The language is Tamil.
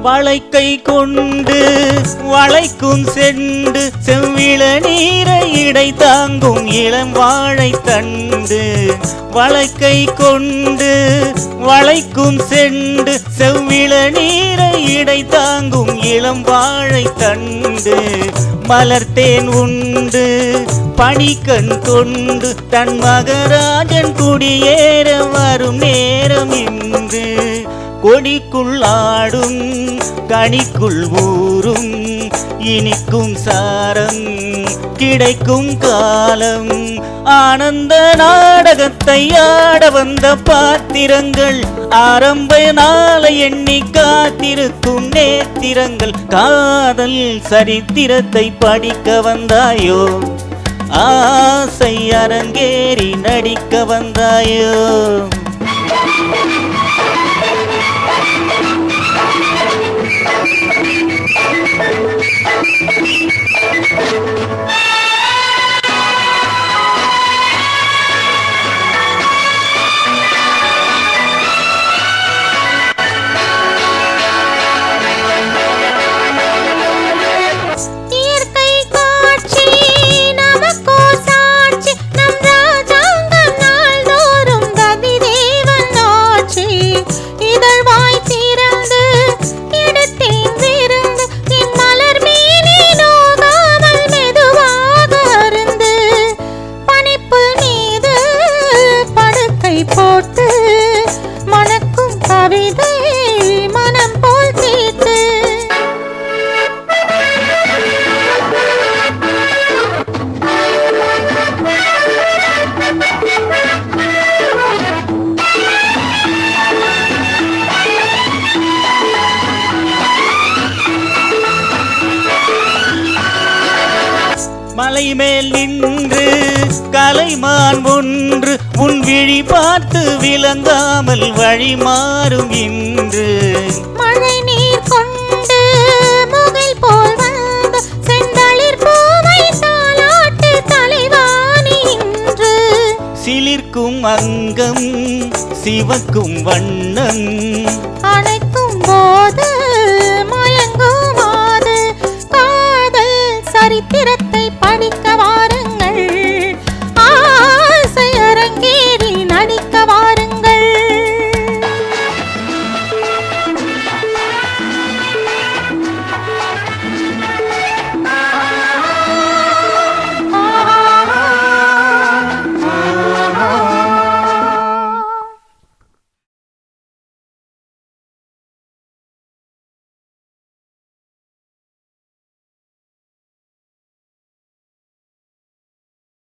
வளைக்கை கொண்டு வளைக்கும் செண்டு செவ்விள நீரை இடை தாங்கும் இளம் வாழை தண்டு. வளைக்கை கொண்டு வளைக்கும் செண்டு செவ்விள நீரை இடை தாங்கும் இளம் வாழை தண்டு. மலர்த்தேன் உண்டு பணிக்கண் கொண்டு தன் மகராஜன் குடியேற வரும் நேரம் இன்று. கொடிக்குள் ஆடும் கனிக்குள் ஊறும் இனிக்கும் சாரம் கிடைக்கும் காலம். ஆனந்த நாடகத்தை ஆட வந்த பாத்திரங்கள் ஆரம்ப நாளை எண்ணி காத்திருக்கும் நேத்திரங்கள். காதல் சரித்திரத்தை படிக்க வந்தாயோ, ஆசை அரங்கேறி நடிக்க வந்தாயோ. போட்டு மணக்கும் கவிதை மனம் போல் தீட்டு. மலை மேல் நின்று கலைமான் ஒன்று உன் விழி பார்த்து விளங்காமல் வழி மாறும் இன்று. மழை நீர் கொண்டு முகில் போல் வந்த செந்தளிர் பூவை தாலாட்டு தலைவாணி இன்று. சிலிர்க்கும் அங்கம் சிவக்கும் வண்ணம் அணைக்கும் போது மயங்குமாது. காதல் சரித்திரத்தை படிக்க